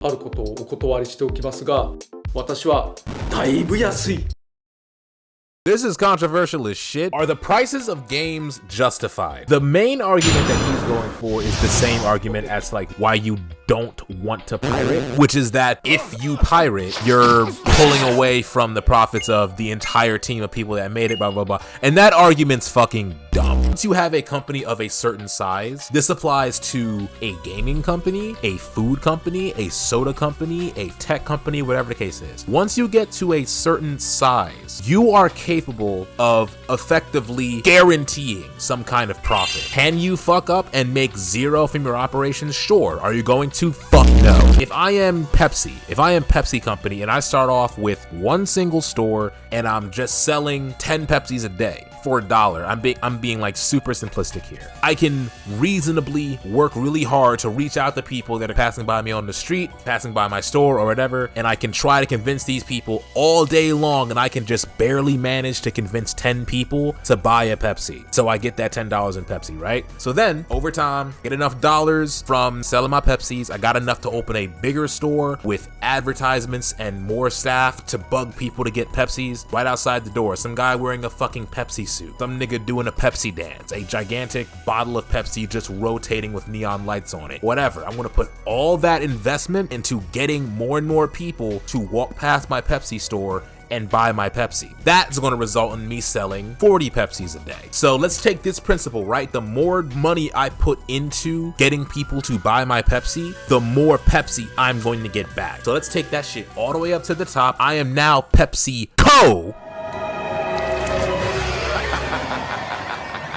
あることをお断りしておきますが、私はだいぶ安い。 This is controversial as shit. Are the prices of games justified? The main argument that he's going for is the same argument as like why you don't want to pirate, which is that if you pirate, you're pulling away from the profits of the entire team of people that made it, blah, blah, blah. And that argument's fucking dumb. Once you have a company of a certain size, this applies to a gaming company, a food company, a soda company, a tech company, whatever the case is. Once you get to a certain size, you are capable of effectively guaranteeing some kind of profit. Can you fuck up and make zero from your operations? Sure. Are you going to? Fuck no. If I am Pepsi company and I start off with one single store and I'm just selling 10 Pepsis a day for $1, I'm being like super simplistic here. I can reasonably work really hard to reach out to people that are passing by me on the street, passing by my store or whatever, and I can try to convince these people all day long, and I can just barely manage to convince 10 people to buy a Pepsi. So I get that $10 in Pepsi, right? So then over time, get enough dollars from selling my Pepsis. I got enough to open a bigger store with advertisements and more staff to bug people to get Pepsis right outside the door. Some guy wearing a fucking Pepsi suit, some nigga doing a Pepsi dance, a gigantic bottle of Pepsi just rotating with neon lights on it, whatever. I'm gonna put all that investment into getting more and more people to walk past my Pepsi store and buy my Pepsi. That's going to result in me selling 40 Pepsis a day. So let's take this principle, right? The more money I put into getting people to buy my Pepsi, the more Pepsi I'm going to get back. So let's take that shit all the way up to the top. I am now PepsiCo.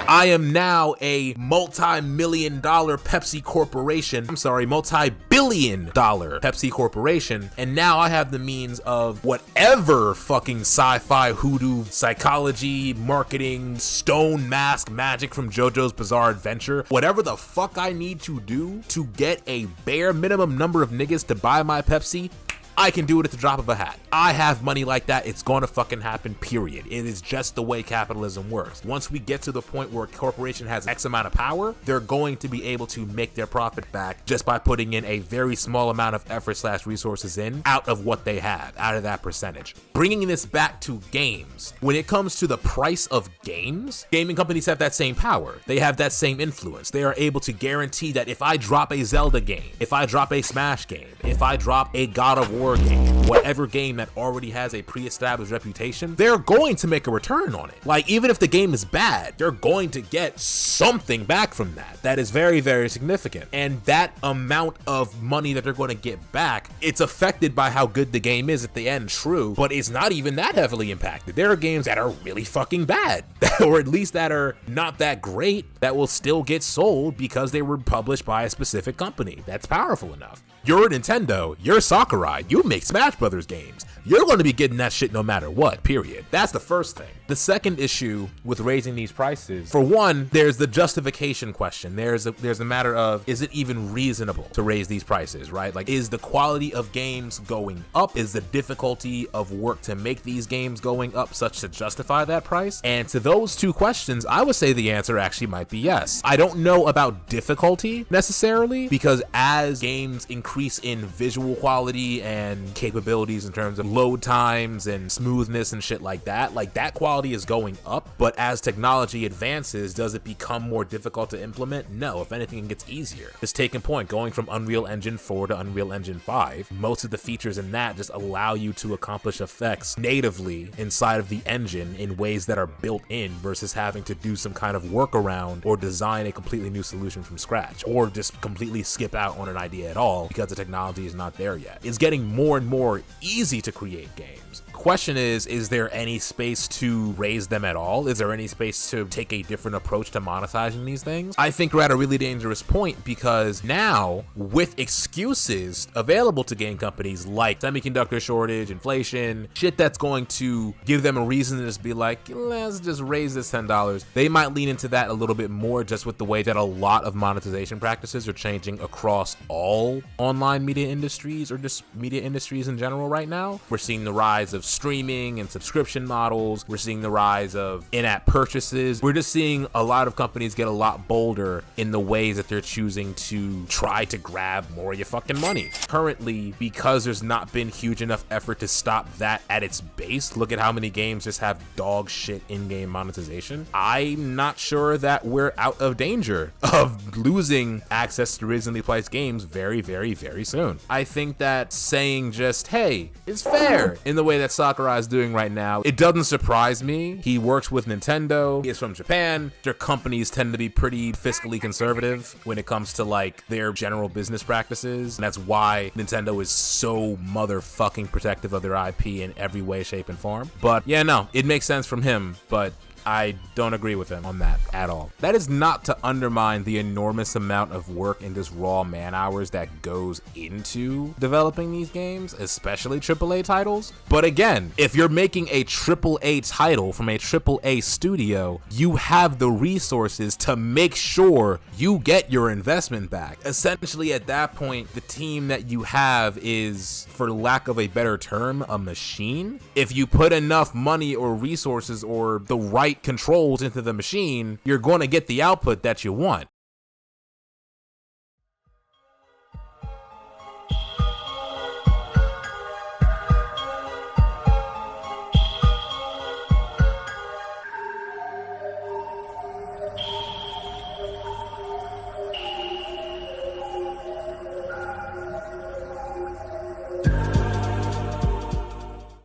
I am now a multi-million-dollar Pepsi corporation. I'm sorry, multi-billion-dollar Pepsi corporation. And now I have the means of whatever fucking sci-fi hoodoo, psychology, marketing, stone mask magic from JoJo's Bizarre Adventure, whatever the fuck I need to do to get a bare minimum number of niggas to buy my Pepsi, I can do it at the drop of a hat. I have money like that. It's gonna fucking happen, period. It is just the way capitalism works. Once we get to the point where a corporation has X amount of power, they're going to be able to make their profit back just by putting in a very small amount of effort / resources in out of what they have, out of that percentage. Bringing this back to games. When it comes to the price of games, gaming companies have that same power. They have that same influence. They are able to guarantee that if I drop a Zelda game, if I drop a Smash game, if I drop a God of War game, whatever game that already has a pre-established reputation, they're going to make a return on it. Like, even if the game is bad, they're going to get something back from that. That is very, very significant. And that amount of money that they're going to get back, it's affected by how good the game is at the end, true, but it's not even that heavily impacted. There are games that are really fucking bad, or at least that are not that great, that will still get sold because they were published by a specific company. That's powerful enough. You're Nintendo, you're Sakurai, you make Smash Brothers games. You're going to be getting that shit no matter what, period. That's the first thing. The second issue with raising these prices, for one, there's the justification question. There's a matter of, is it even reasonable to raise these prices, right? Like, is the quality of games going up? Is the difficulty of work to make these games going up such to justify that price? And to those two questions, I would say the answer actually might be yes. I don't know about difficulty necessarily, because as games increase in visual quality and capabilities in terms of load times and smoothness and shit like that quality is going up. But as technology advances, does it become more difficult to implement? No, if anything, it gets easier. Just take a point, going from Unreal Engine 4 to Unreal Engine 5, most of the features in that just allow you to accomplish effects natively inside of the engine in ways that are built in versus having to do some kind of workaround or design a completely new solution from scratch, or just completely skip out on an idea at all because the technology is not there yet. It's getting more and more easy to create games. Question is there any space to raise them at all? Is there any space to take a different approach to monetizing these things? I think we're at a really dangerous point, because now, with excuses available to game companies like semiconductor shortage, inflation, shit that's going to give them a reason to just be like, let's just raise this $10, they might lean into that a little bit more, just with the way that a lot of monetization practices are changing across all online media industries, or just media industries in general right now. We're seeing the rise of streaming and subscription models. We're seeing the rise of in-app purchases. We're just seeing a lot of companies get a lot bolder in the ways that they're choosing to try to grab more of your fucking money. Currently, because there's not been huge enough effort to stop that at its base, look at how many games just have dog shit in-game monetization. I'm not sure that we're out of danger of losing access to reasonably priced games very, very, very soon. I think that saying just, hey, it's fair in the way that Sakurai is doing right now, it doesn't surprise me. He works with Nintendo. He is from Japan. Their companies tend to be pretty fiscally conservative when it comes to like their general business practices. And that's why Nintendo is so motherfucking protective of their IP in every way, shape, and form. But yeah, no, it makes sense from him, but I don't agree with him on that at all. That is not to undermine the enormous amount of work and just raw man hours that goes into developing these games, especially AAA titles. But again, if you're making a AAA title from a AAA studio, you have the resources to make sure you get your investment back. Essentially, at that point, the team that you have is, for lack of a better term, a machine. If you put enough money or resources or the right controls into the machine, you're going to get the output that you want.